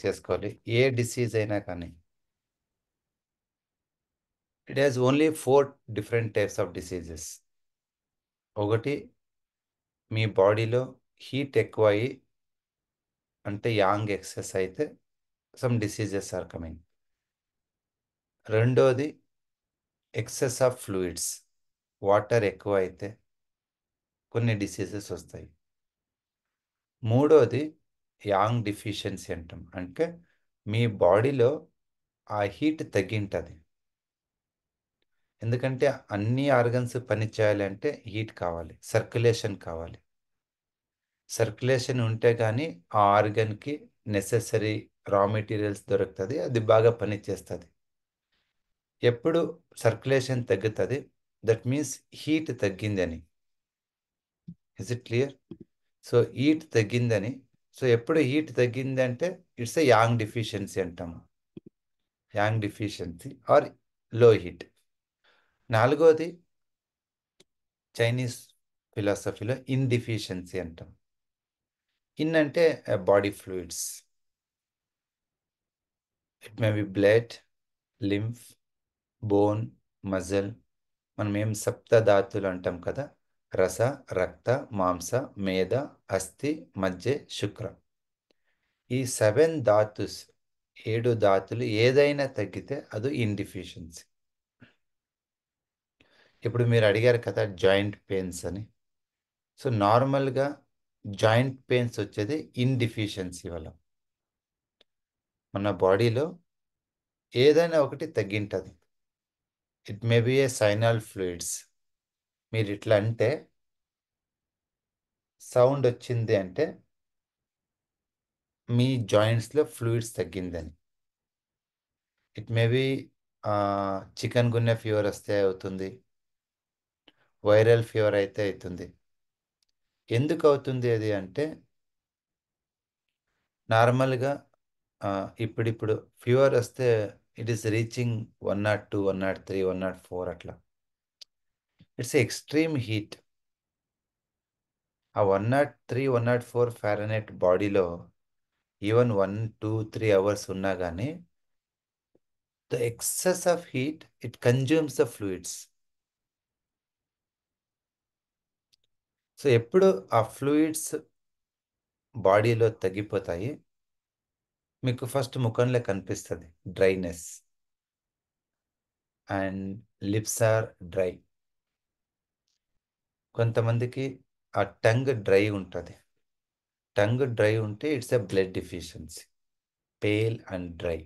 చేసుకోవాలి. ఏ డిసీజ్ అయినా కానీ. It has only 4 different types of diseases. ఒకటి, మీ బాడీలో హీట్ ఎక్కువ అయ్యి, అంటే యాంగ్ ఎక్సెస్ అయితే సమ్ డిసీజెస్ ఆర్ కమింగ్. రెండోది, ఎక్సెస్ ఆఫ్ ఫ్లూయిడ్స్, వాటర్ ఎక్కువ అయితే కొన్ని డిసీజెస్ వస్తాయి. మూడోది, యాంగ్ డిఫిషియన్సీ అంటాం. అంటే మీ బాడీలో ఆ హీట్ తగ్గింటుంది. ఎందుకంటే అన్ని ఆర్గన్స్ పని చేయాలి అంటే హీట్ కావాలి, సర్క్యులేషన్ కావాలి. సర్క్యులేషన్ ఉంటే కానీ ఆ ఆర్గన్కి నెసెసరీ రా మెటీరియల్స్ దొరుకుతుంది, అది బాగా పనిచేస్తుంది. ఎప్పుడు సర్క్యులేషన్ తగ్గుతుంది, దట్ మీన్స్ హీట్ తగ్గిందని. Is it clear? So heat తగ్గిందని. సో ఎప్పుడు హీట్ తగ్గింది అంటే ఇట్స్ ఎ యాంగ్ డిఫిషియన్సీ అంటాము. యాంగ్ డిఫిషియన్సీ ఆర్ లో హీట్. నాలుగోది, చైనీస్ ఫిలాసఫీలో ఇన్డిఫిషియన్సీ అంటాం. ఇన్ అంటే body fluids. It may B blood, lymph, bone, muscle. మనం ఏం సప్తధాతులు అంటాం కదా, రస, రక్త, మాంస, మేధ, అస్థి, మజ్జె, శుక్ర. ఈ 7 ధాతుస్, 7 ధాతులు ఏదైనా తగ్గితే అది ఇన్డిఫిషియన్సీ. ఇప్పుడు మీరు అడిగారు కదా జాయింట్ పెయిన్స్ అని. సో నార్మల్గా జాయింట్ పెయిన్స్ వచ్చేది ఇన్డిఫిషియన్సీ వల్ల. మన బాడీలో ఏదైనా ఒకటి తగ్గింటుంది. It may be a synovial fluids. మీరు ఇట్లా అంటే సౌండ్ వచ్చింది అంటే మీ జాయింట్స్లో ఫ్లూయిడ్స్ తగ్గిందని. It may be chikungunya fever వస్తే అవుతుంది, వైరల్ ఫీవర్ అయితే అవుతుంది. ఎందుకు అవుతుంది అది అంటే, నార్మల్గా ఇప్పుడిప్పుడు ఫీవర్ వస్తే ఇట్ ఈస్ రీచింగ్ 102, 103, 104 అట్లా. It's extreme heat. ఆ 103, 104 ఫారెన్హీట్ బాడీలో ఈవెన్ 1, 2, 3 అవర్స్ ఉన్నా కానీ the excess of heat it consumes the fluids. So ఎప్పుడు ఆ ఫ్లూయిడ్స్ బాడీలో తగ్గిపోతాయి, మీకు ఫస్ట్ ముఖంలో కనిపిస్తుంది dryness and lips are dry. కొంతమందికి ఆ టంగ్ డ్రై ఉంటుంది. టంగ్ డ్రై ఉంటే it's a blood deficiency, pale and dry.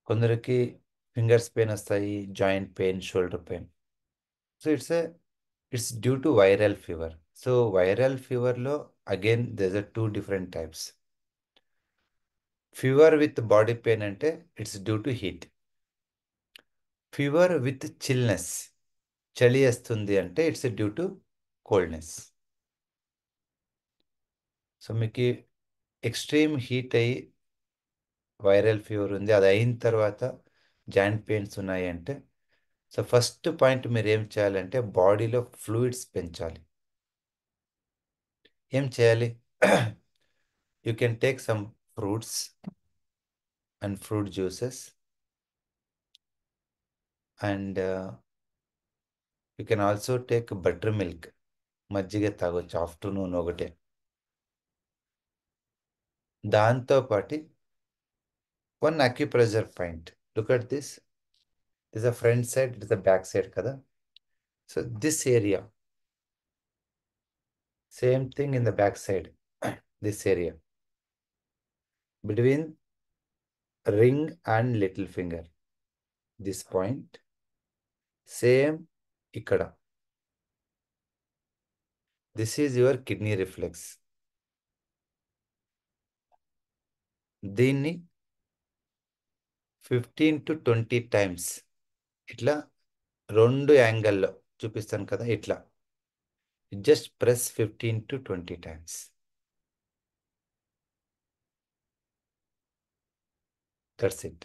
కొందరికి ఫింగర్స్ పెయిన్ వస్తాయి, joint pain, shoulder pain. So it's due to viral fever. So viral ఫీవర్లో again there are 2 different types. Fever with body pain అంటే it's due to heat. Fever with chillness, చలి వేస్తుంది అంటే it's due to coldness. So మీకు extreme heat అయ్యి viral fever ఉంది, అది అయిన తర్వాత జాయింట్ పెయిన్స్ ఉన్నాయి అంటే, సో ఫస్ట్ పాయింట్ మీరు ఏం చేయాలంటే బాడీలో ఫ్లూయిడ్స్ పెంచాలి. ఏం చేయాలి? You can take some fruits and fruit juices and you can also take buttermilk. మజ్జిగ తాగొచ్చు ఆఫ్టర్నూన్ ఒకటే. దాంతోపాటు 1 acupressure point. Look at this. Is the front side, it is the back side కదా. So this area, same thing in the back side. This area between ring and little finger, this point, same ఇక్కడ. This is your kidney reflex. దీన్ని 15 to 20 times ఇట్లా 2 యాంగిల్లో చూపిస్తాను కదా, ఇట్లా just press 15 to 20 times. That's it.